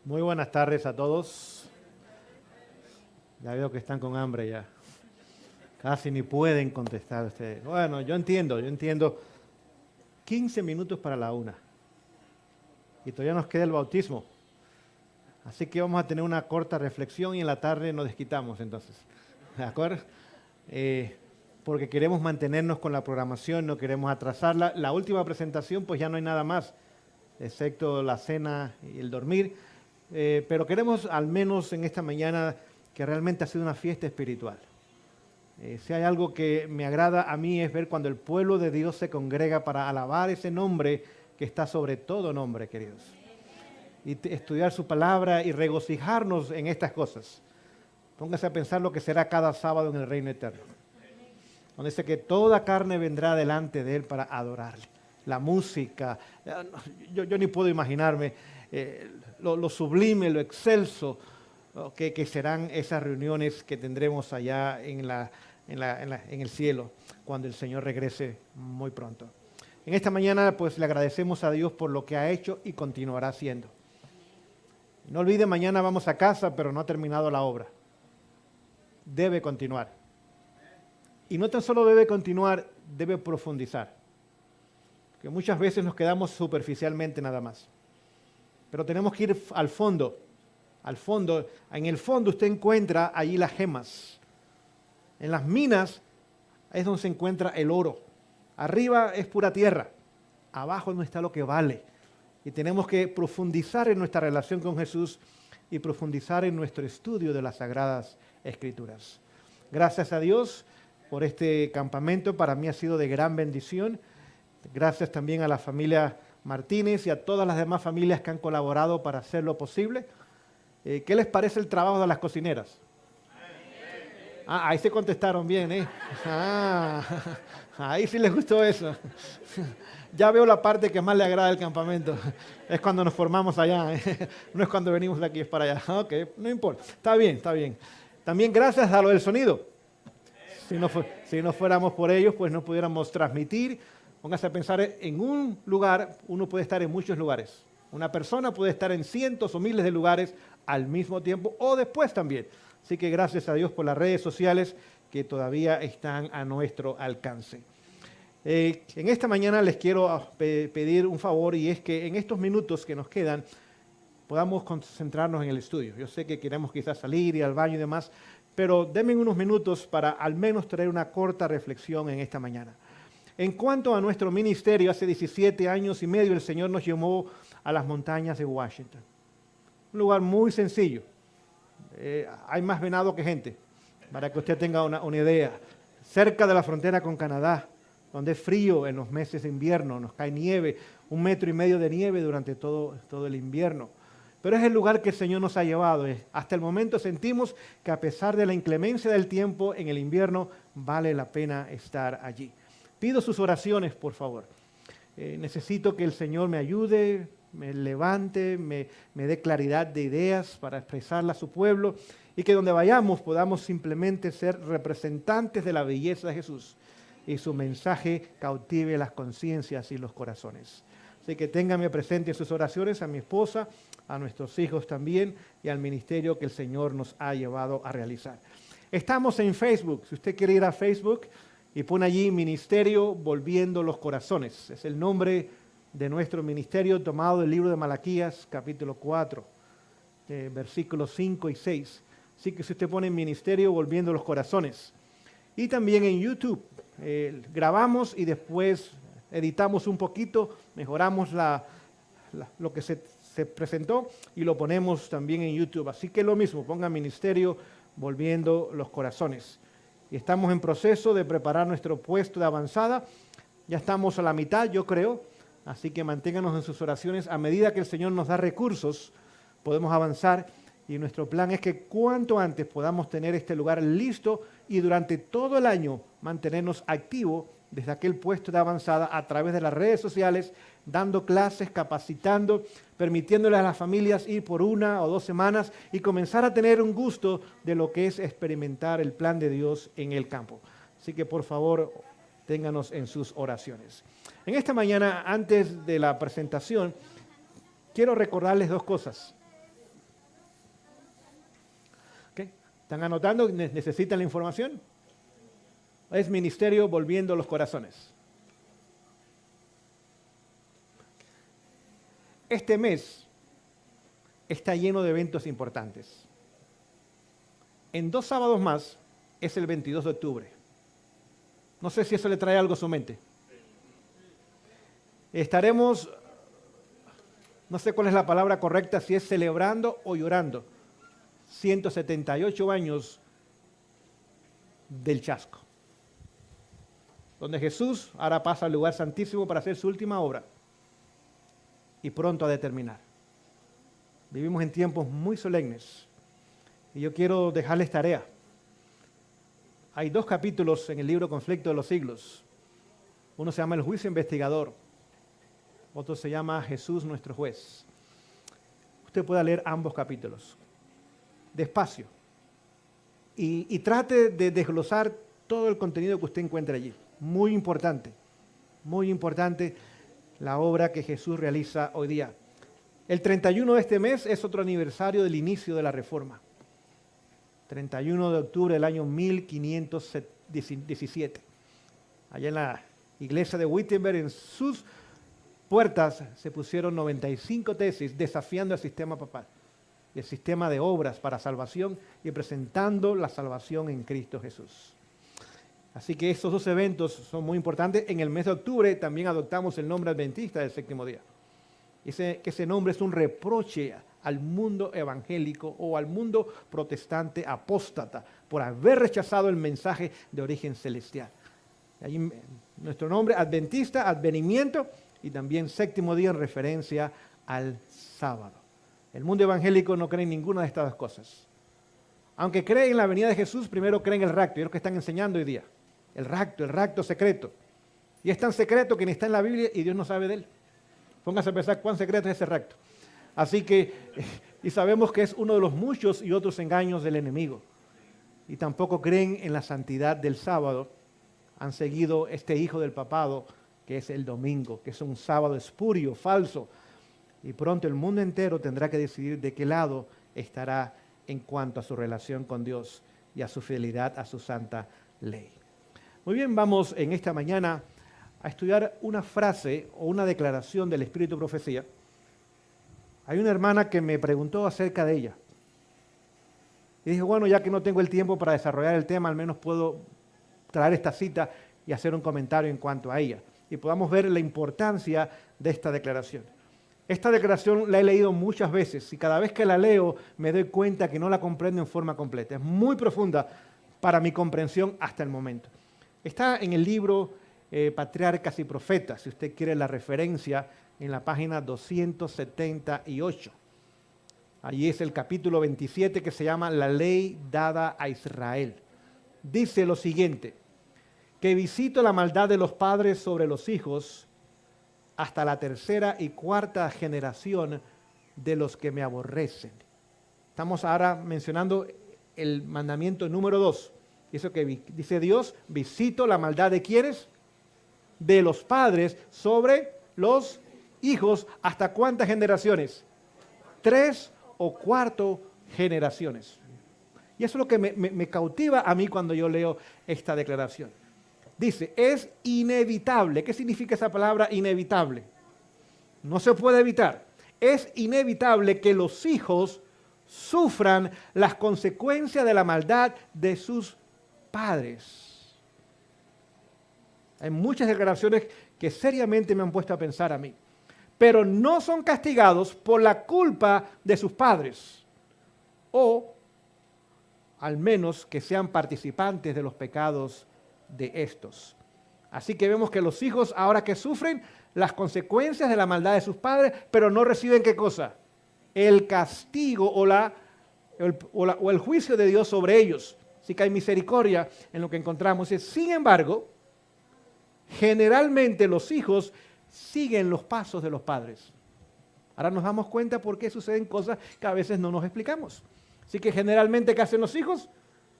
Muy buenas tardes a todos. Ya veo que están con hambre ya. Casi ni pueden contestar ustedes. Bueno, yo entiendo. 15 minutos para la 1. Y todavía nos queda el bautismo. Así que vamos a tener una corta reflexión y en la tarde nos desquitamos entonces. ¿De acuerdo? Porque queremos mantenernos con la programación, no queremos atrasarla. La última presentación pues ya no hay nada más, excepto la cena y el dormir. Pero queremos al menos en esta mañana que realmente ha sido una fiesta espiritual. Si hay algo que me agrada a mí es ver cuando el pueblo de Dios se congrega para alabar ese nombre que está sobre todo nombre, queridos. Y estudiar su palabra y regocijarnos en estas cosas. Póngase a pensar lo que será cada sábado en el reino eterno. Donde dice que toda carne vendrá delante de Él para adorarle. La música, yo ni puedo imaginarme lo sublime, lo excelso que serán esas reuniones que tendremos allá en el cielo, cuando el Señor regrese muy pronto. En esta mañana pues le agradecemos a Dios por lo que ha hecho y continuará haciendo. No olvide, mañana vamos a casa, pero no ha terminado la obra. Debe continuar. Y no tan solo debe continuar, debe profundizar. Que muchas veces nos quedamos superficialmente nada más. Pero tenemos que ir al fondo. Al fondo. En el fondo usted encuentra allí las gemas. En las minas es donde se encuentra el oro. Arriba es pura tierra. Abajo no está lo que vale. Y tenemos que profundizar en nuestra relación con Jesús y profundizar en nuestro estudio de las Sagradas Escrituras. Gracias a Dios por este campamento. Para mí ha sido de gran bendición. Gracias también a la familia Martínez y a todas las demás familias que han colaborado para hacerlo posible. ¿Qué les parece el trabajo de las cocineras? Ahí se contestaron bien, ¿eh? Ahí sí les gustó eso. Ya veo la parte que más le agrada del campamento. Es cuando nos formamos allá, ¿eh? No es cuando venimos de aquí, es para allá. Ok, no importa. Está bien, está bien. También gracias a lo del sonido. Si no fuéramos por ellos, pues no pudiéramos transmitir. Póngase a pensar, en un lugar, uno puede estar en muchos lugares. Una persona puede estar en cientos o miles de lugares al mismo tiempo o después también. Así que gracias a Dios por las redes sociales que todavía están a nuestro alcance. En esta mañana les quiero pedir un favor, y es que en estos minutos que nos quedan podamos concentrarnos en el estudio. Yo sé que queremos quizás salir, ir al baño y demás, pero denme unos minutos para al menos traer una corta reflexión en esta mañana. En cuanto a nuestro ministerio, hace 17 años y medio el Señor nos llevó a las montañas de Washington. Un lugar muy sencillo. Hay más venado que gente, para que usted tenga una idea. Cerca de la frontera con Canadá, donde es frío en los meses de invierno, nos cae nieve, 1,5 metros de nieve durante todo el invierno. Pero es el lugar que el Señor nos ha llevado. Hasta el momento sentimos que a pesar de la inclemencia del tiempo en el invierno, vale la pena estar allí. Pido sus oraciones, por favor. Necesito que el Señor me ayude, me levante, me dé claridad de ideas para expresarla a su pueblo, y que donde vayamos podamos simplemente ser representantes de la belleza de Jesús y su mensaje cautive las conciencias y los corazones. Así que ténganme presente en sus oraciones, a mi esposa, a nuestros hijos también y al ministerio que el Señor nos ha llevado a realizar. Estamos en Facebook. Si usted quiere ir a Facebook y pone allí Ministerio Volviendo los Corazones. Es el nombre de nuestro ministerio tomado del libro de Malaquías, capítulo 4, versículos 5 y 6. Así que si usted pone Ministerio Volviendo los Corazones. Y también en YouTube. Grabamos y después editamos un poquito, mejoramos lo que se presentó y lo ponemos también en YouTube. Así que lo mismo, ponga Ministerio Volviendo los Corazones. Y estamos en proceso de preparar nuestro puesto de avanzada. Ya estamos a la mitad, yo creo. Así que manténganos en sus oraciones. A medida que el Señor nos da recursos, podemos avanzar. Y nuestro plan es que cuanto antes podamos tener este lugar listo y durante todo el año mantenernos activos desde aquel puesto de avanzada a través de las redes sociales, dando clases, capacitando, permitiéndole a las familias ir por 1 o 2 semanas y comenzar a tener un gusto de lo que es experimentar el plan de Dios en el campo. Así que por favor, ténganos en sus oraciones. En esta mañana, antes de la presentación, quiero recordarles 2 cosas. ¿Están anotando? ¿Necesitan la información? Es Ministerio Volviendo los Corazones. Este mes está lleno de eventos importantes. En 2 sábados más es el 22 de octubre. No sé si eso le trae algo a su mente. Estaremos, no sé cuál es la palabra correcta, si es celebrando o llorando, 178 años del chasco, donde Jesús ahora pasa al lugar santísimo para hacer su última obra y pronto ha de terminar. Vivimos en tiempos muy solemnes y yo quiero dejarles tarea. Hay 2 capítulos en el libro Conflicto de los Siglos. Uno se llama El Juicio Investigador, otro se llama Jesús nuestro Juez. Usted puede leer ambos capítulos, despacio, y trate de desglosar todo el contenido que usted encuentre allí. Muy importante la obra que Jesús realiza hoy día. El 31 de este mes es otro aniversario del inicio de la Reforma. 31 de octubre del año 1517. Allá en la iglesia de Wittenberg, en sus puertas se pusieron 95 tesis desafiando el sistema papal, el sistema de obras para salvación y presentando la salvación en Cristo Jesús. Así que estos 2 eventos son muy importantes. En el mes de octubre también adoptamos el nombre adventista del 7º día. Ese nombre es un reproche al mundo evangélico o al mundo protestante apóstata por haber rechazado el mensaje de origen celestial. Ahí nuestro nombre adventista, advenimiento, y también 7º día en referencia al sábado. El mundo evangélico no cree en ninguna de estas 2 cosas. Aunque cree en la venida de Jesús, primero cree en el rapto, y es lo que están enseñando hoy día. El rapto secreto. Y es tan secreto que ni está en la Biblia y Dios no sabe de él. Póngase a pensar cuán secreto es ese rapto. Así que, y sabemos que es uno de los muchos y otros engaños del enemigo. Y tampoco creen en la santidad del sábado. Han seguido este hijo del papado, que es el domingo, que es un sábado espurio, falso. Y pronto el mundo entero tendrá que decidir de qué lado estará en cuanto a su relación con Dios y a su fidelidad a su santa ley. Muy bien, vamos en esta mañana a estudiar una frase o una declaración del Espíritu de Profecía. Hay una hermana que me preguntó acerca de ella. Y dije, bueno, ya que no tengo el tiempo para desarrollar el tema, al menos puedo traer esta cita y hacer un comentario en cuanto a ella. Y podamos ver la importancia de esta declaración. Esta declaración la he leído muchas veces y cada vez que la leo me doy cuenta que no la comprendo en forma completa. Es muy profunda para mi comprensión hasta el momento. Está en el libro Patriarcas y Profetas, si usted quiere la referencia, en la página 278. Allí es el capítulo 27 que se llama La ley dada a Israel. Dice lo siguiente, que visito la maldad de los padres sobre los hijos hasta la 3ª y 4ª generación de los que me aborrecen. Estamos ahora mencionando el mandamiento número 2. Eso que dice Dios, visito la maldad de ¿quiénes? De los padres sobre los hijos. ¿Hasta cuántas generaciones? 3 o 4 generaciones. Y eso es lo que me cautiva a mí cuando yo leo esta declaración. Dice, es inevitable. ¿Qué significa esa palabra inevitable? No se puede evitar. Es inevitable que los hijos sufran las consecuencias de la maldad de sus padres. Hay muchas declaraciones que seriamente me han puesto a pensar a mí. Pero no son castigados por la culpa de sus padres. O al menos que sean participantes de los pecados de estos. Así que vemos que los hijos ahora que sufren las consecuencias de la maldad de sus padres, pero no reciben ¿qué cosa? El castigo o el juicio de Dios sobre ellos. Así que hay misericordia en lo que encontramos. Sin embargo, generalmente los hijos siguen los pasos de los padres. Ahora nos damos cuenta por qué suceden cosas que a veces no nos explicamos. Así que generalmente, ¿qué hacen los hijos?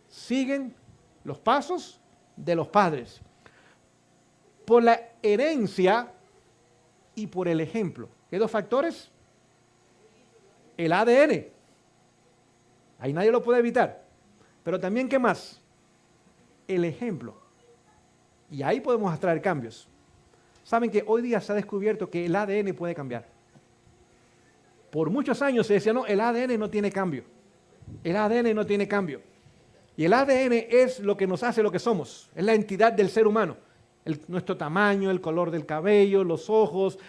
Siguen los pasos de los padres. Por la herencia y por el ejemplo. ¿Qué 2 factores? El ADN. Ahí nadie lo puede evitar. Pero también, ¿qué más? El ejemplo. Y ahí podemos traer cambios. Saben que hoy día se ha descubierto que el ADN puede cambiar. Por muchos años se decía, no, el ADN no tiene cambio. El ADN no tiene cambio. Y el ADN es lo que nos hace lo que somos. Es la entidad del ser humano. Nuestro tamaño, el color del cabello, los ojos,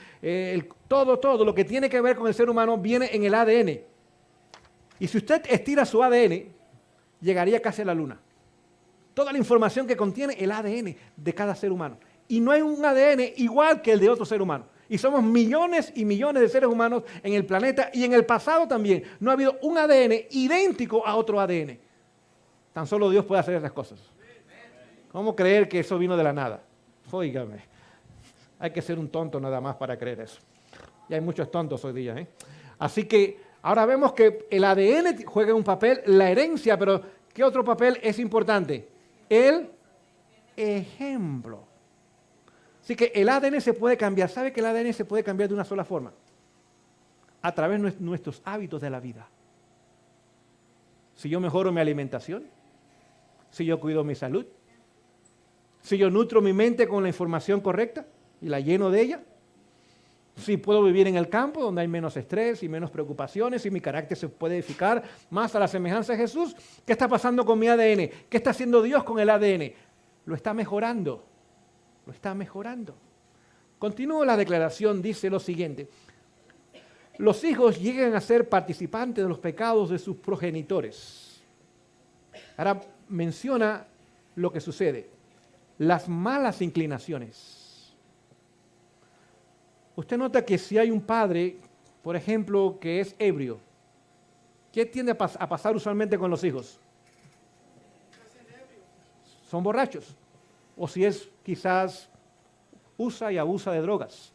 todo lo que tiene que ver con el ser humano viene en el ADN. Y si usted estira su ADN, llegaría casi a la luna. Toda la información que contiene el ADN de cada ser humano. Y no hay un ADN igual que el de otro ser humano. Y somos millones y millones de seres humanos en el planeta y en el pasado también. No ha habido un ADN idéntico a otro ADN. Tan solo Dios puede hacer esas cosas. ¿Cómo creer que eso vino de la nada? Óigame, hay que ser un tonto nada más para creer eso. Y hay muchos tontos hoy día, ¿eh? Así que ahora vemos que el ADN juega un papel, la herencia, pero ¿qué otro papel es importante? El ejemplo. Así que el ADN se puede cambiar. ¿Sabe que el ADN se puede cambiar de una sola forma? A través de nuestros hábitos de la vida. Si yo mejoro mi alimentación, si yo cuido mi salud, si yo nutro mi mente con la información correcta y la lleno de ella, si puedo vivir en el campo donde hay menos estrés y menos preocupaciones, si mi carácter se puede edificar más a la semejanza de Jesús, ¿qué está pasando con mi ADN? ¿Qué está haciendo Dios con el ADN? Lo está mejorando, lo está mejorando. Continúo la declaración, dice lo siguiente: los hijos llegan a ser participantes de los pecados de sus progenitores. Ahora menciona lo que sucede. Las malas inclinaciones. Usted nota que si hay un padre, por ejemplo, que es ebrio, ¿qué tiende a pasar usualmente con los hijos? Son borrachos. O si es quizás usa y abusa de drogas.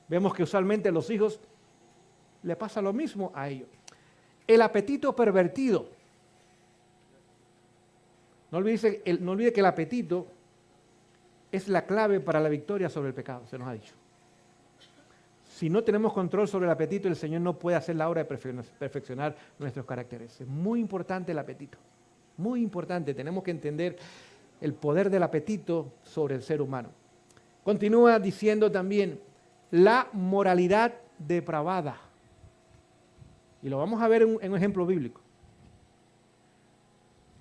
Vemos que usualmente a los hijos le pasa lo mismo a ellos. El apetito pervertido. No olvide que el apetito es la clave para la victoria sobre el pecado, se nos ha dicho. Si no tenemos control sobre el apetito, el Señor no puede hacer la obra de perfeccionar nuestros caracteres. Es muy importante el apetito, muy importante. Tenemos que entender el poder del apetito sobre el ser humano. Continúa diciendo también la moralidad depravada. Y lo vamos a ver en un ejemplo bíblico.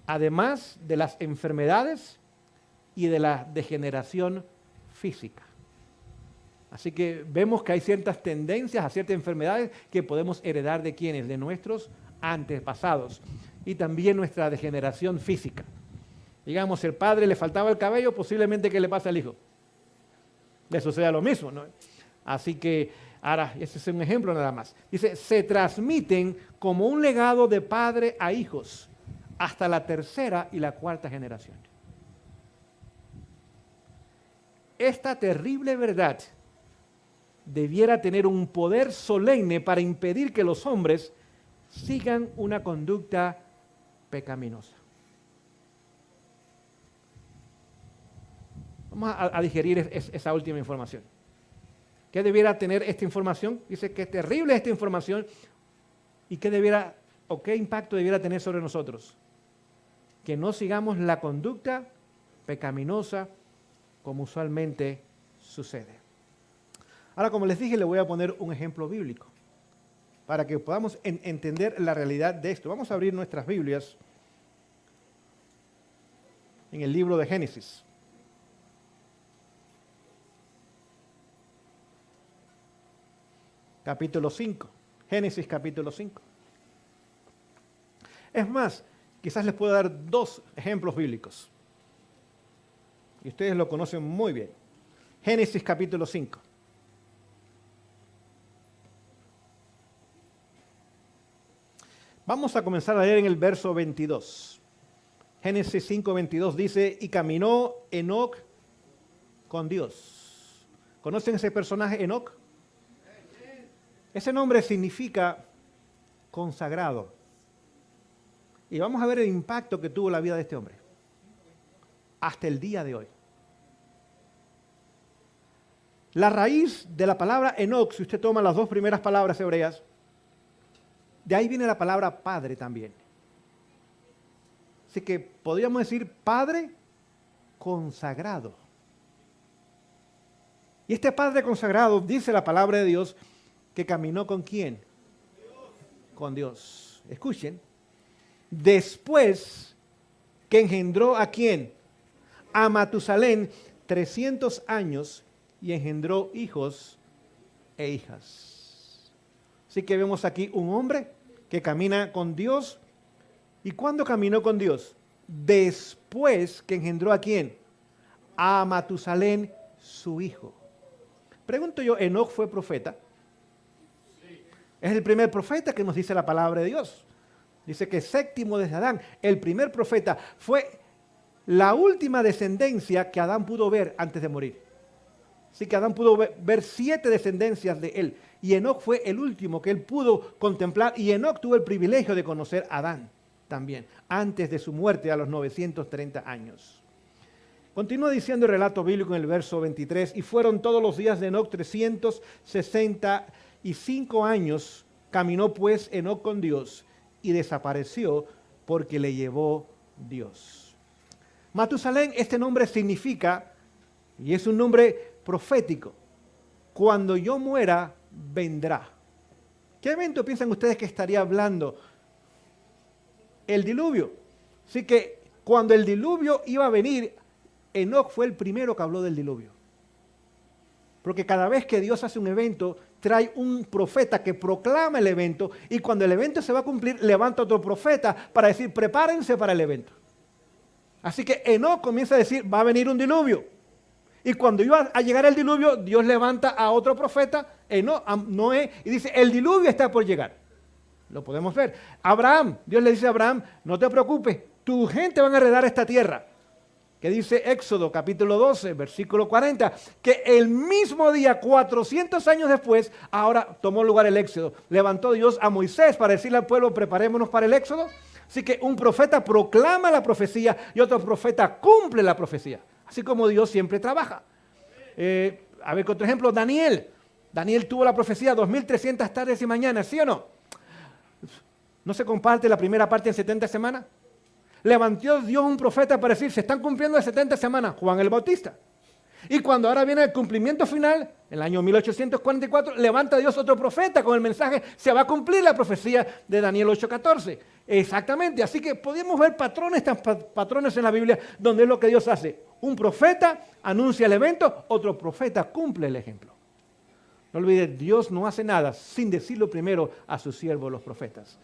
Además de las enfermedades y de la degeneración física. Así que vemos que hay ciertas tendencias a ciertas enfermedades que podemos heredar de quienes, de nuestros antepasados. Y también nuestra degeneración física. Digamos, si al padre le faltaba el cabello, posiblemente que le pase al hijo. Le suceda lo mismo, ¿no? Así que, ahora, ese es un ejemplo nada más. Dice, se transmiten como un legado de padre a hijos hasta la tercera y la cuarta generación. Esta terrible verdad debiera tener un poder solemne para impedir que los hombres sigan una conducta pecaminosa. Vamos a digerir esa última información. ¿Qué debiera tener esta información? Dice que es terrible esta información y qué impacto debiera tener sobre nosotros. Que no sigamos la conducta pecaminosa como usualmente sucede. Ahora, como les dije, le voy a poner un ejemplo bíblico para que podamos entender la realidad de esto. Vamos a abrir nuestras Biblias en el libro de Génesis. Capítulo 5. Génesis capítulo 5. Es más, quizás les puedo dar dos ejemplos bíblicos. Y ustedes lo conocen muy bien. Génesis capítulo 5. Vamos a comenzar a leer en el verso 22. Génesis 5:22 dice, y caminó Enoc con Dios. ¿Conocen ese personaje Enoc? Ese nombre significa consagrado. Y vamos a ver el impacto que tuvo la vida de este hombre. Hasta el día de hoy. La raíz de la palabra Enoc, si usted toma las dos primeras palabras hebreas, de ahí viene la palabra padre también. Así que podríamos decir padre consagrado. Y este padre consagrado, dice la palabra de Dios, que caminó ¿con quién? Con Dios. Escuchen. Después que engendró ¿a quién? A Matusalén 300 años y engendró hijos e hijas. Así que vemos aquí un hombre que camina con Dios. ¿Y cuándo caminó con Dios? Después que engendró ¿a quién? A Matusalén, su hijo. Pregunto yo, ¿Enoc fue profeta? Sí. Es el primer profeta que nos dice la palabra de Dios. Dice que séptimo desde Adán, el primer profeta, fue la última descendencia que Adán pudo ver antes de morir. Así que Adán pudo ver 7 descendencias de él. Y Enoc fue el último que él pudo contemplar. Y Enoc tuvo el privilegio de conocer a Adán también, antes de su muerte a los 930 años. Continúa diciendo el relato bíblico en el verso 23. Y fueron todos los días de Enoc 365 años. Caminó pues Enoc con Dios y desapareció porque le llevó Dios. Matusalén, este nombre significa, y es un nombre profético, cuando yo muera, vendrá. ¿Qué evento piensan ustedes que estaría hablando? El diluvio. Así que cuando el diluvio iba a venir, Enoc fue el primero que habló del diluvio. Porque cada vez que Dios hace un evento, trae un profeta que proclama el evento, y cuando el evento se va a cumplir, levanta otro profeta para decir, prepárense para el evento. Así que Enoc comienza a decir, va a venir un diluvio. Y cuando iba a llegar el diluvio, Dios levanta a otro profeta, a Noé, y dice, el diluvio está por llegar. Lo podemos ver. Abraham, Dios le dice a Abraham, no te preocupes, tu gente van a heredar esta tierra. Que dice Éxodo capítulo 12, versículo 40, que el mismo día, 400 años después, ahora tomó lugar el Éxodo. Levantó Dios a Moisés para decirle al pueblo, preparémonos para el Éxodo. Así que un profeta proclama la profecía y otro profeta cumple la profecía. Así como Dios siempre trabaja. A ver, otro ejemplo, Daniel. Daniel tuvo la profecía 2300 tardes y mañanas, ¿sí o no? ¿No se comparte la primera parte en 70 semanas? Levantó Dios un profeta para decir, se están cumpliendo las 70 semanas, Juan el Bautista. Y cuando ahora viene el cumplimiento final, en el año 1844, levanta Dios otro profeta con el mensaje, se va a cumplir la profecía de Daniel 8:14. Exactamente, así que podemos ver patrones en la Biblia donde es lo que Dios hace. Un profeta anuncia el evento, otro profeta cumple el ejemplo. No olvides, Dios no hace nada sin decirlo primero a sus siervos los profetas.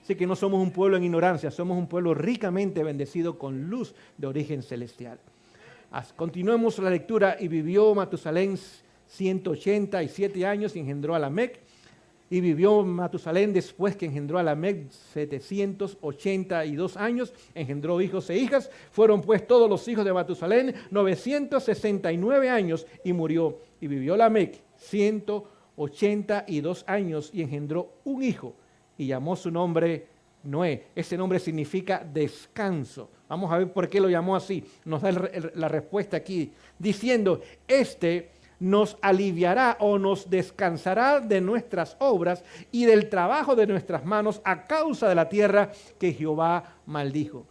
Así que no somos un pueblo en ignorancia, somos un pueblo ricamente bendecido con luz de origen celestial. Continuemos la lectura. Y vivió Matusalén 187 años y engendró a Lamec. Y vivió Matusalén después que engendró a Lamec 782 años, engendró hijos e hijas. Fueron pues todos los hijos de Matusalén 969 años y murió. Y vivió Lamec 182 años y engendró un hijo y llamó su nombre Noé. Ese nombre significa descanso. Vamos a ver por qué lo llamó así. Nos da la respuesta aquí, diciendo, este nos aliviará o nos descansará de nuestras obras y del trabajo de nuestras manos a causa de la tierra que Jehová maldijo.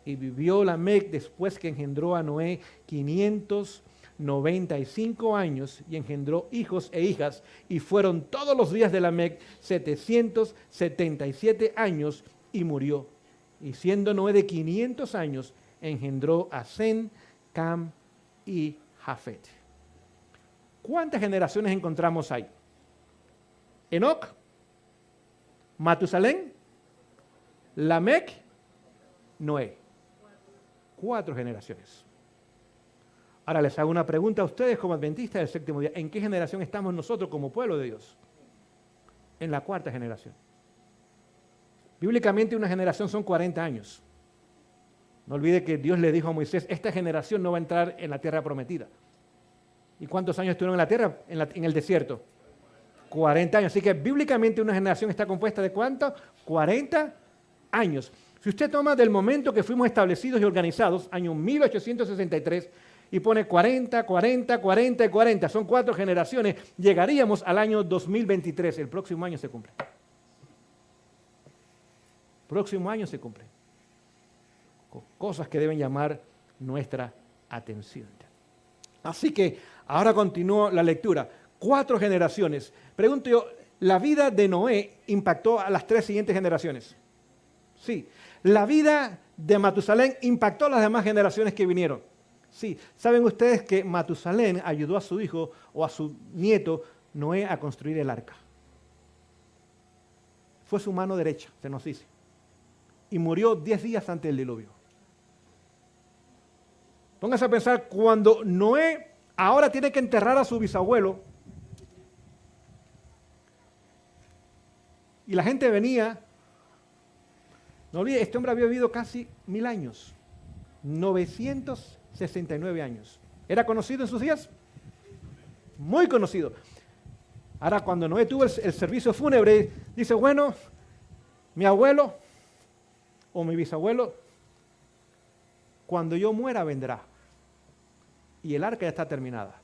Y vivió Lamec después que engendró a Noé 595 años y engendró hijos e hijas, y fueron todos los días de Lamec 777 años y murió. Y siendo Noé de 500 años, engendró a Sem, Cam y Jafet. ¿Cuántas generaciones encontramos ahí? Enoc, Matusalén, Lamec, Noé. 4 generaciones. Ahora les hago una pregunta a ustedes como adventistas del séptimo día. ¿En qué generación estamos nosotros como pueblo de Dios? En la 4ª generación. Bíblicamente una generación son 40 años. No olvide que Dios le dijo a Moisés, esta generación no va a entrar en la tierra prometida. ¿Y cuántos años estuvieron en la tierra? En el desierto. 40 años. Así que bíblicamente una generación está compuesta de ¿cuánto? 40 años. Si usted toma del momento que fuimos establecidos y organizados, año 1863, y pone 40, 40, 40 y 40, son 4 generaciones, llegaríamos al año 2023. El próximo año se cumple. Próximo año se cumple. cosas que deben llamar nuestra atención. Así que ahora continúo la lectura. 4 generaciones. Pregunto yo, ¿la vida de Noé impactó a las 3 siguientes generaciones? Sí. ¿La vida de Matusalén impactó a las demás generaciones que vinieron? Sí. ¿Saben ustedes que Matusalén ayudó a su hijo o a su nieto Noé a construir el arca? Fue su mano derecha, se nos dice. Y murió 10 días antes del diluvio. Pónganse a pensar, cuando Noé ahora tiene que enterrar a su bisabuelo, y la gente venía, no olvide, este hombre había vivido casi 1000 años, 969 años. ¿Era conocido en sus días? Muy conocido. Ahora, cuando Noé tuvo el servicio fúnebre, dice, bueno, mi abuelo o mi bisabuelo, cuando yo muera vendrá. Y el arca ya está terminada.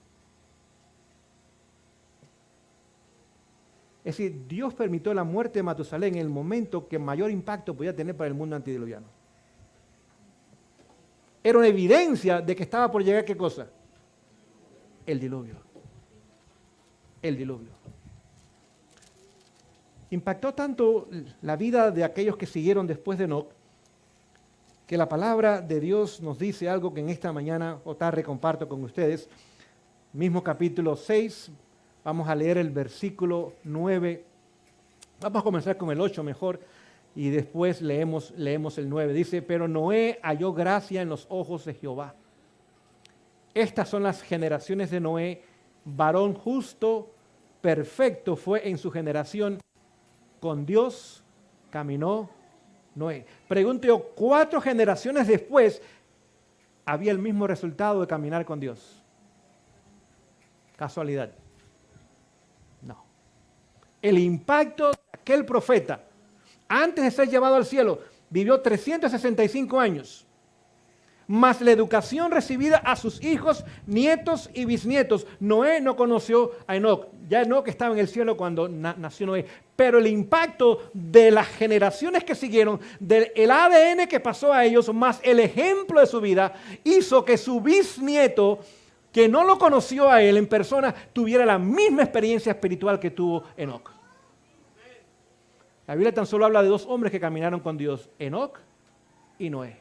Es decir, Dios permitió la muerte de Matusalén en el momento que mayor impacto podía tener para el mundo antediluviano. Era una evidencia de que estaba por llegar, ¿qué cosa? El diluvio. El diluvio. Impactó tanto la vida de aquellos que siguieron después de Enoc, que la palabra de Dios nos dice algo que en esta mañana o tarde comparto con ustedes. Mismo capítulo 6, vamos a leer el versículo 9. Vamos a comenzar con el 8 mejor y después leemos el 9. Dice, pero Noé halló gracia en los ojos de Jehová. Estas son las generaciones de Noé, varón justo, perfecto fue en su generación, con Dios caminó Noé. Pregunto yo, 4 generaciones después, ¿había el mismo resultado de caminar con Dios? ¿Casualidad? No. El impacto de aquel profeta, antes de ser llevado al cielo, vivió 365 años, más la educación recibida a sus hijos, nietos y bisnietos. Noé no conoció a Enoc. Ya Enoc estaba en el cielo cuando nació Noé. Pero el impacto de las generaciones que siguieron, del ADN que pasó a ellos, más el ejemplo de su vida, hizo que su bisnieto, que no lo conoció a él en persona, tuviera la misma experiencia espiritual que tuvo Enoc. La Biblia tan solo habla de 2 hombres que caminaron con Dios, Enoc y Noé.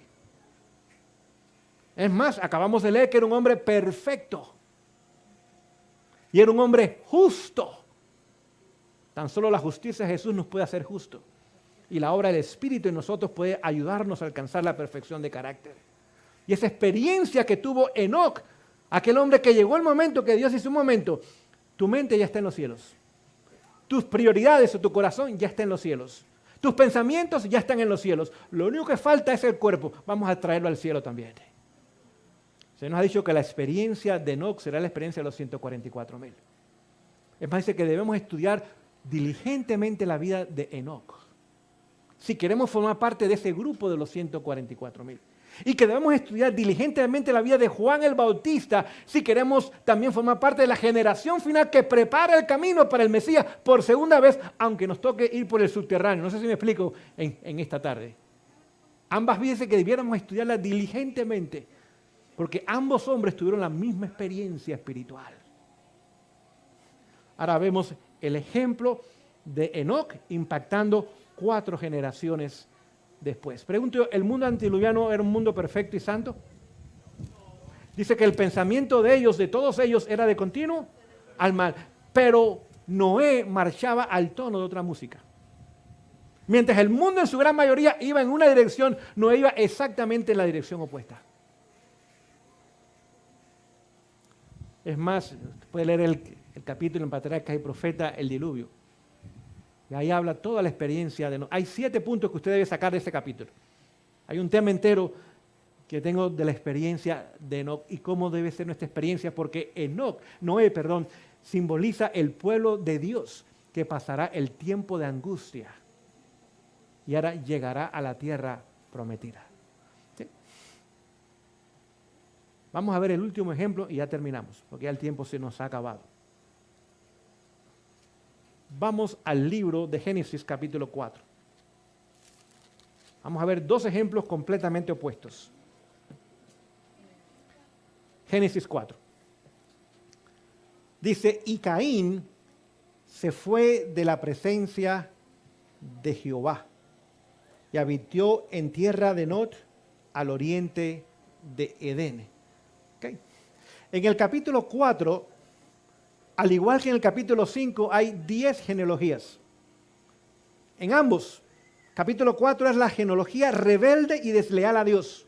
Es más, acabamos de leer que era un hombre perfecto. Y era un hombre justo. Tan solo la justicia de Jesús nos puede hacer justo. Y la obra del Espíritu en nosotros puede ayudarnos a alcanzar la perfección de carácter. Y esa experiencia que tuvo Enoc, aquel hombre que llegó el momento que Dios hizo un momento, tu mente ya está en los cielos. Tus prioridades o tu corazón ya está en los cielos. Tus pensamientos ya están en los cielos. Lo único que falta es el cuerpo. Vamos a traerlo al cielo también. Se nos ha dicho que la experiencia de Enoc será la experiencia de los 144,000. Es más, dice que debemos estudiar diligentemente la vida de Enoc, si queremos formar parte de ese grupo de los 144,000. Y que debemos estudiar diligentemente la vida de Juan el Bautista, si queremos también formar parte de la generación final que prepara el camino para el Mesías por segunda vez, aunque nos toque ir por el subterráneo. No sé si me explico en esta tarde. Ambas vidas que debiéramos estudiarlas diligentemente, porque ambos hombres tuvieron la misma experiencia espiritual. Ahora vemos el ejemplo de Enoc impactando 4 generaciones después. Pregunto, ¿el mundo antediluviano era un mundo perfecto y santo? Dice que el pensamiento de ellos, de todos ellos, era de continuo al mal. Pero Noé marchaba al tono de otra música. Mientras el mundo en su gran mayoría iba en una dirección, Noé iba exactamente en la dirección opuesta. Es más, puede leer el capítulo en Patriarcas y Profetas, el diluvio. Y ahí habla toda la experiencia de Noé. Hay 7 puntos que usted debe sacar de ese capítulo. Hay un tema entero que tengo de la experiencia de Enoc y cómo debe ser nuestra experiencia, porque Noé, simboliza el pueblo de Dios que pasará el tiempo de angustia y ahora llegará a la tierra prometida. ¿Sí? Vamos a ver el último ejemplo y ya terminamos, porque ya el tiempo se nos ha acabado. Vamos al libro de Génesis capítulo 4. Vamos a ver dos ejemplos completamente opuestos. Génesis 4. Dice, y Caín se fue de la presencia de Jehová y habitó en tierra de Nod, al oriente de Edén. ¿Okay? En el capítulo 4, al igual que en el capítulo 5, hay 10 genealogías. En ambos, capítulo 4 es la genealogía rebelde y desleal a Dios,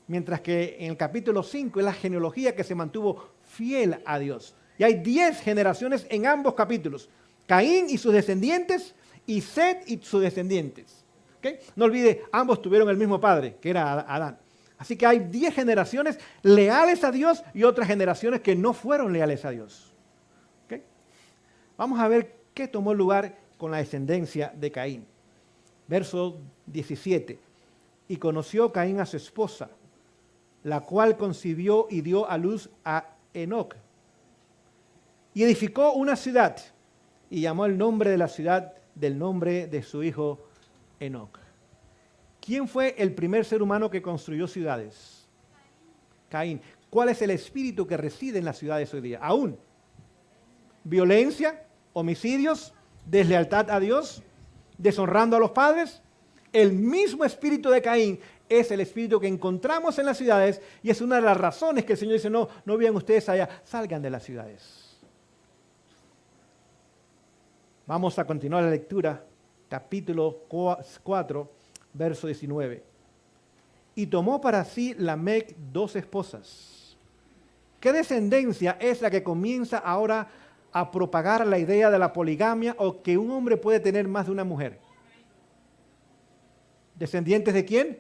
mientras que en el capítulo 5 es la genealogía que se mantuvo fiel a Dios. Y hay 10 generaciones en ambos capítulos. Caín y sus descendientes y Set y sus descendientes. ¿Okay? No olvide, ambos tuvieron el mismo padre, que era Adán. Así que hay 10 generaciones leales a Dios y otras generaciones que no fueron leales a Dios. ¿Okay? Vamos a ver qué tomó lugar con la descendencia de Caín. Verso 17. Y conoció Caín a su esposa, la cual concibió y dio a luz a Enoc. Y edificó una ciudad y llamó el nombre de la ciudad del nombre de su hijo Enoc. ¿Quién fue el primer ser humano que construyó ciudades? Caín. ¿Cuál es el espíritu que reside en las ciudades hoy día? Aún. Violencia, homicidios, deslealtad a Dios, deshonrando a los padres. El mismo espíritu de Caín es el espíritu que encontramos en las ciudades y es una de las razones que el Señor dice, no vean ustedes allá, salgan de las ciudades. Vamos a continuar la lectura, capítulo 4, verso 19. Y tomó para sí Lamec 2 esposas. ¿Qué descendencia es la que comienza ahora a propagar la idea de la poligamia o que un hombre puede tener más de una mujer? ¿Descendientes de quién?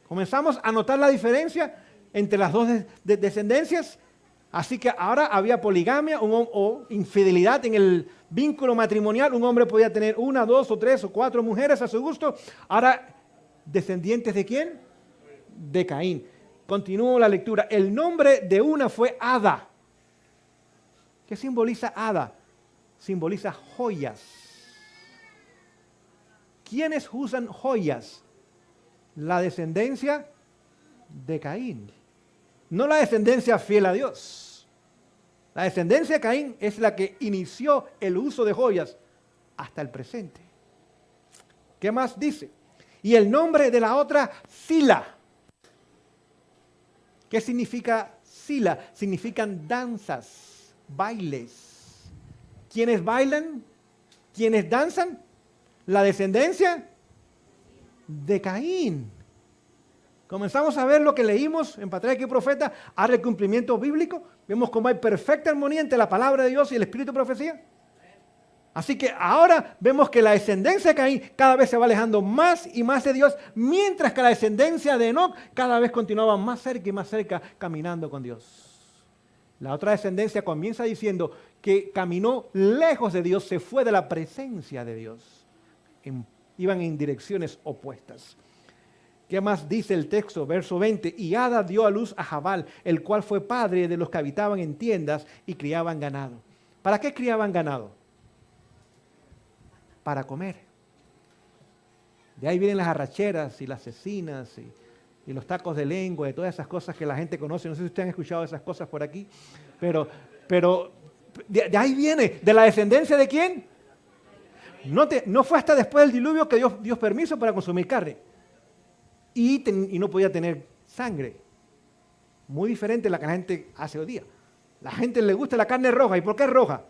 Comenzamos a notar la diferencia entre las dos descendencias. Así que ahora había poligamia o infidelidad en el vínculo matrimonial. Un hombre podía tener 1, 2 o 3 o 4 mujeres a su gusto. Ahora, ¿descendientes de quién? De Caín. Continúo la lectura. El nombre de una fue Ada. ¿Qué simboliza Ada? Simboliza joyas. ¿Quiénes usan joyas? La descendencia de Caín. No la descendencia fiel a Dios. La descendencia de Caín es la que inició el uso de joyas hasta el presente. ¿Qué más dice? Y el nombre de la otra, Sila. ¿Qué significa Sila? Significan danzas, bailes. ¿Quiénes bailan? ¿Quiénes danzan? La descendencia de Caín. Comenzamos a ver lo que leímos en Patriarca y Profeta, ahora el cumplimiento bíblico. Vemos cómo hay perfecta armonía entre la palabra de Dios y el espíritu de profecía. Así que ahora vemos que la descendencia de Caín cada vez se va alejando más y más de Dios, mientras que la descendencia de Enoc cada vez continuaba más cerca y más cerca caminando con Dios. La otra descendencia comienza diciendo que caminó lejos de Dios, se fue de la presencia de Dios. Iban en direcciones opuestas. ¿Qué más dice el texto? Verso 20. Y Ada dio a luz a Jabal, el cual fue padre de los que habitaban en tiendas y criaban ganado. ¿Para qué criaban ganado? Para comer. De ahí vienen las arracheras y las cecinas y los tacos de lengua y todas esas cosas que la gente conoce. No sé si ustedes han escuchado esas cosas por aquí, pero de ahí viene. ¿De la descendencia de quién? No fue hasta después del diluvio que Dios dio permiso para consumir carne. Y no podía tener sangre. Muy diferente a la que la gente hace hoy día. La gente le gusta la carne roja. ¿Y por qué es roja?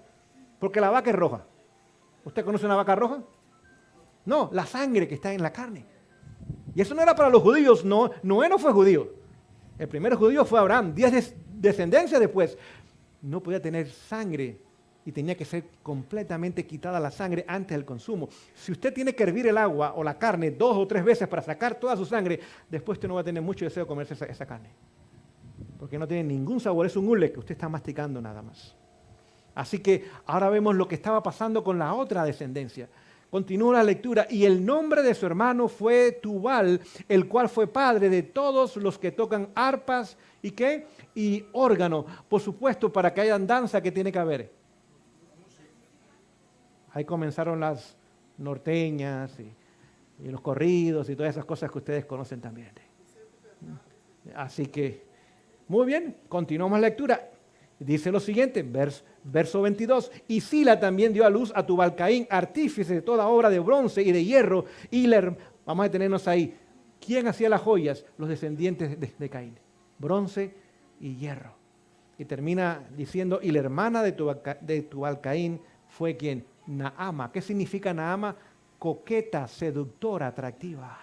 Porque la vaca es roja. ¿Usted conoce una vaca roja? No, la sangre que está en la carne. Y eso no era para los judíos. Noé no fue judío. El primer judío fue Abraham. 10 descendencias después. No podía tener sangre y tenía que ser completamente quitada la sangre antes del consumo. Si usted tiene que hervir el agua o la carne 2 o 3 veces para sacar toda su sangre, después usted no va a tener mucho deseo de comerse esa carne. Porque no tiene ningún sabor, es un hule que usted está masticando nada más. Así que ahora vemos lo que estaba pasando con la otra descendencia. Continúa la lectura. Y el nombre de su hermano fue Tubal, el cual fue padre de todos los que tocan arpas y ¿qué? Y órgano. Por supuesto, para que haya danza, ¿qué tiene que haber? Ahí comenzaron las norteñas y los corridos y todas esas cosas que ustedes conocen también. Así que, muy bien, continuamos la lectura. Dice lo siguiente, verso 22. Y Sila también dio a luz a Tubal-Caín, artífice de toda obra de bronce y de hierro. Vamos a detenernos ahí. ¿Quién hacía las joyas? Los descendientes de Caín. Bronce y hierro. Y termina diciendo, y la hermana de Tubal-Caín fue ¿quién? Naama. ¿Qué significa Naama? Coqueta, seductora, atractiva.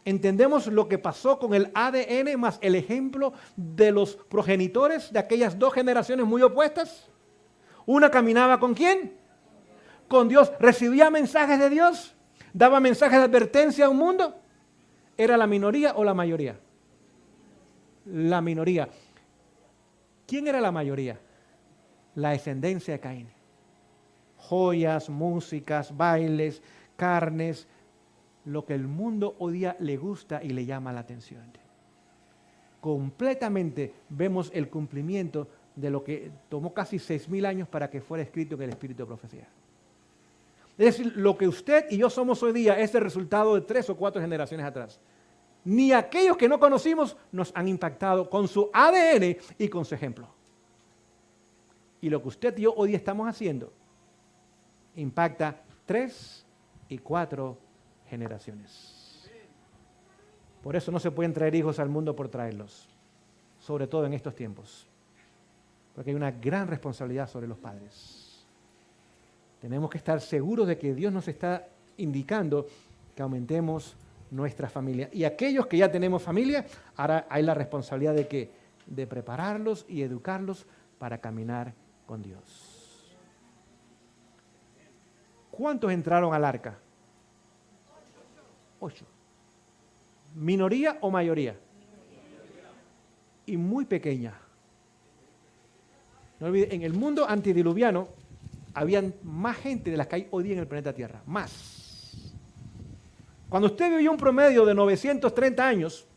¿Entendemos lo que pasó con el ADN más el ejemplo de los progenitores de aquellas dos generaciones muy opuestas? Una caminaba ¿con quién? Con Dios. ¿Recibía mensajes de Dios? ¿Daba mensajes de advertencia a un mundo? ¿Era la minoría o la mayoría? La minoría. ¿Quién era la mayoría? La descendencia de Caín. Joyas, músicas, bailes, carnes, lo que el mundo hoy día le gusta y le llama la atención. Completamente vemos el cumplimiento de lo que tomó casi 6.000 años para que fuera escrito en el Espíritu de Profecía. Es decir, lo que usted y yo somos hoy día es el resultado de 3 o 4 generaciones atrás. Ni aquellos que no conocimos nos han impactado con su ADN y con su ejemplo. Y lo que usted y yo hoy día estamos haciendo impacta 3 y 4 generaciones. Por eso no se pueden traer hijos al mundo por traerlos, sobre todo en estos tiempos, porque hay una gran responsabilidad sobre los padres. Tenemos que estar seguros de que Dios nos está indicando que aumentemos nuestra familia. Y aquellos que ya tenemos familia, ahora hay la responsabilidad de que de prepararlos y educarlos para caminar con Dios. ¿Cuántos entraron al arca? 8. ¿Minoría o mayoría? Y muy pequeña. No olviden, en el mundo antediluviano habían más gente de las que hay hoy día en el planeta Tierra. Más. Cuando usted vivió un promedio de 930 años,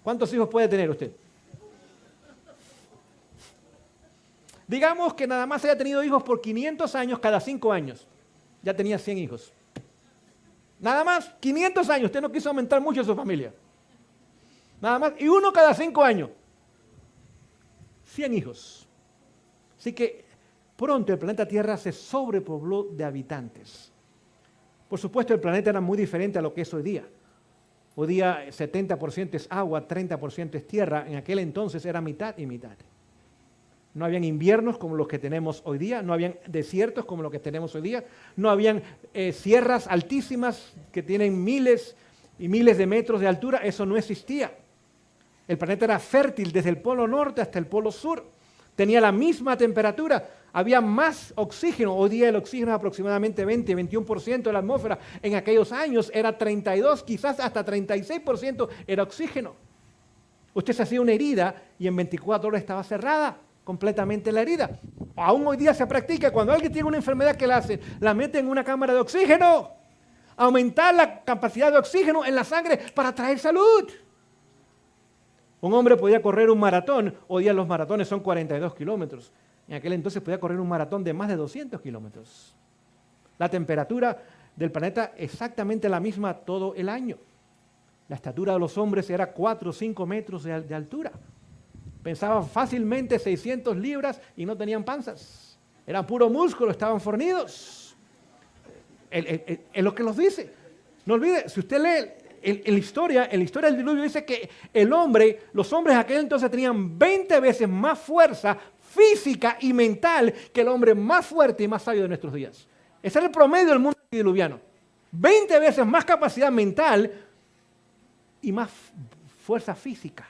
¿cuántos hijos puede tener usted? Digamos que nada más haya tenido hijos por 500 años cada 5 años. Ya tenía 100 hijos. Nada más, 500 años, usted no quiso aumentar mucho su familia. Nada más, y uno cada 5 años. 100 hijos. Así que pronto el planeta Tierra se sobrepobló de habitantes. Por supuesto, el planeta era muy diferente a lo que es hoy día. Hoy día 70% es agua, 30% es tierra. En aquel entonces era mitad y mitad. No habían inviernos como los que tenemos hoy día, no habían desiertos como los que tenemos hoy día, no habían sierras altísimas que tienen miles y miles de metros de altura, eso no existía. El planeta era fértil desde el polo norte hasta el polo sur, tenía la misma temperatura, había más oxígeno, hoy día el oxígeno es aproximadamente 20-21% de la atmósfera, en aquellos años era 32, quizás hasta 36% era oxígeno. Usted se hacía una herida y en 24 horas estaba cerrada completamente la herida. Aún hoy día se practica, cuando alguien tiene una enfermedad, ¿qué la hace? La mete en una cámara de oxígeno, aumentar la capacidad de oxígeno en la sangre para traer salud. Un hombre podía correr un maratón, hoy día los maratones son 42 kilómetros, en aquel entonces podía correr un maratón de más de 200 kilómetros. La temperatura del planeta exactamente la misma todo el año. La estatura de los hombres era 4 o 5 metros de altura. Pensaban fácilmente 600 libras y no tenían panzas. Eran puro músculo, estaban fornidos. Es lo que los dice. No olvide, si usted lee en la historia del diluvio dice que los hombres de aquel entonces tenían 20 veces más fuerza física y mental que el hombre más fuerte y más sabio de nuestros días. Ese era el promedio del mundo diluviano. 20 veces más capacidad mental y más fuerza física.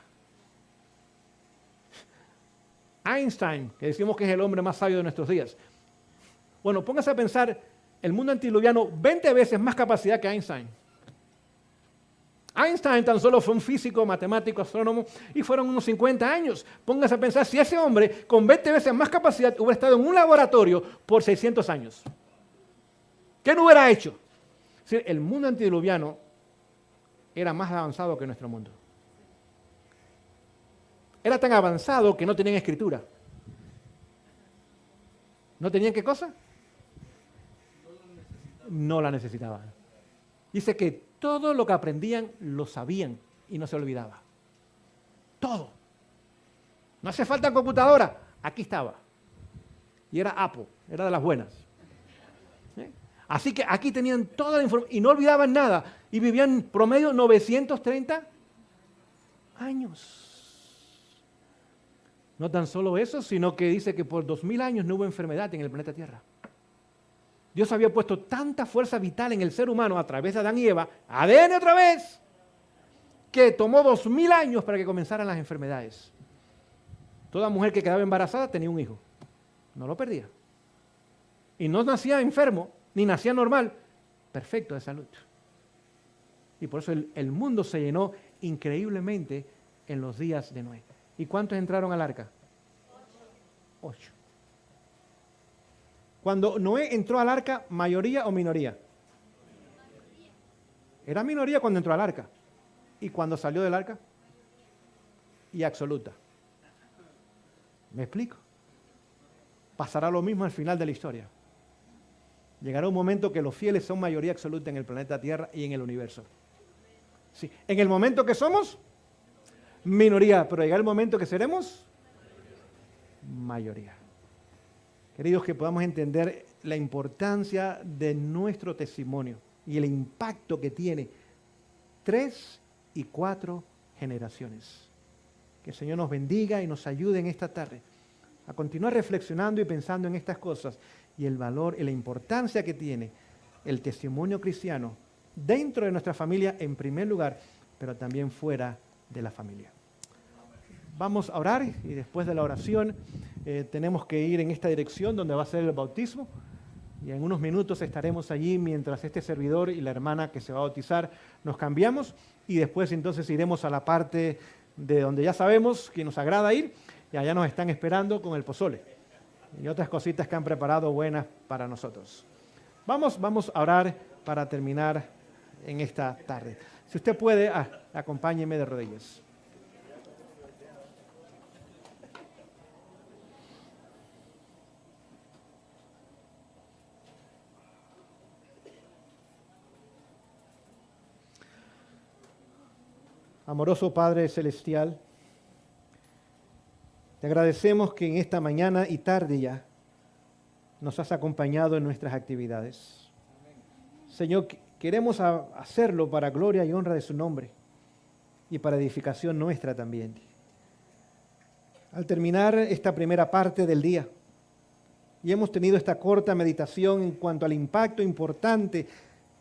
Einstein, que decimos que es el hombre más sabio de nuestros días. Bueno, póngase a pensar, el mundo antediluviano, 20 veces más capacidad que Einstein. Einstein tan solo fue un físico, matemático, astrónomo, y fueron unos 50 años. Póngase a pensar, si ese hombre con 20 veces más capacidad hubiera estado en un laboratorio por 600 años. ¿Qué no hubiera hecho? Sí, el mundo antediluviano era más avanzado que nuestro mundo. Era tan avanzado que no tenían escritura. ¿No tenían qué cosa? No la necesitaban. Dice que todo lo que aprendían lo sabían y no se olvidaba. Todo. No hace falta computadora. Aquí estaba. Y era Apple, era de las buenas. Así que aquí tenían toda la información y no olvidaban nada. Y vivían promedio 930 años. No tan solo eso, sino que dice que por 2000 años no hubo enfermedad en el planeta Tierra. Dios había puesto tanta fuerza vital en el ser humano a través de Adán y Eva, ADN otra vez, que tomó 2000 años para que comenzaran las enfermedades. Toda mujer que quedaba embarazada tenía un hijo. No lo perdía. Y no nacía enfermo, ni nacía normal, perfecto de salud. Y por eso el mundo se llenó increíblemente en los días de Noé. ¿Y cuántos entraron al arca? 8. Cuando Noé entró al arca, ¿mayoría o minoría? Era minoría cuando entró al arca. ¿Y cuando salió del arca? Y absoluta. ¿Me explico? Pasará lo mismo al final de la historia. Llegará un momento que los fieles son mayoría absoluta en el planeta Tierra y en el universo. Sí. En el momento que somos minoría, pero llegará el momento que seremos mayoría. Queridos, que podamos entender la importancia de nuestro testimonio y el impacto que tiene 3 y 4 generaciones. Que el Señor nos bendiga y nos ayude en esta tarde a continuar reflexionando y pensando en estas cosas y el valor y la importancia que tiene el testimonio cristiano dentro de nuestra familia en primer lugar, pero también fuera de la familia. Vamos a orar y después de la oración tenemos que ir en esta dirección donde va a ser el bautismo y en unos minutos estaremos allí mientras este servidor y la hermana que se va a bautizar nos cambiamos y después entonces iremos a la parte de donde ya sabemos que nos agrada ir y allá nos están esperando con el pozole y otras cositas que han preparado buenas para nosotros. Vamos a orar para terminar en esta tarde. Si usted puede, acompáñeme de rodillas. Amoroso Padre Celestial, te agradecemos que en esta mañana y tarde ya nos has acompañado en nuestras actividades. Señor, queremos hacerlo para gloria y honra de su nombre y para edificación nuestra también. Al terminar esta primera parte del día y hemos tenido esta corta meditación en cuanto al impacto importante,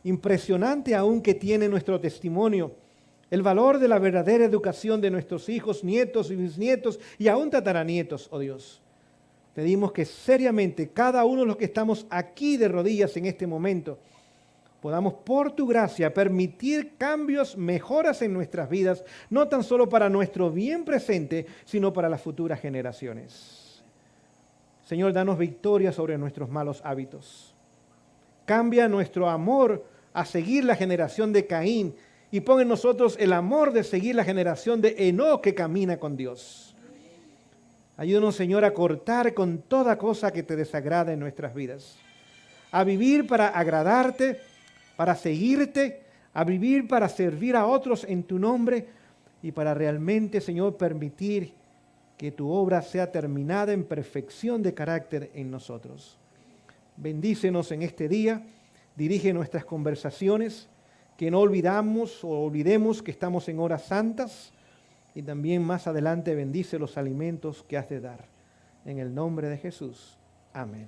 impresionante aún que tiene nuestro testimonio, el valor de la verdadera educación de nuestros hijos, nietos y bisnietos y aún tataranietos, oh Dios. Pedimos que seriamente cada uno de los que estamos aquí de rodillas en este momento podamos por tu gracia permitir cambios, mejoras en nuestras vidas, no tan solo para nuestro bien presente, sino para las futuras generaciones. Señor, danos victoria sobre nuestros malos hábitos. Cambia nuestro amor a seguir la generación de Caín y pon en nosotros el amor de seguir la generación de Enoc que camina con Dios. Ayúdanos, Señor, a cortar con toda cosa que te desagrada en nuestras vidas. A vivir para agradarte, para seguirte, a vivir para servir a otros en tu nombre y para realmente, Señor, permitir que tu obra sea terminada en perfección de carácter en nosotros. Bendícenos en este día, dirige nuestras conversaciones, que no olvidemos que estamos en horas santas y también más adelante bendice los alimentos que has de dar. En el nombre de Jesús. Amén.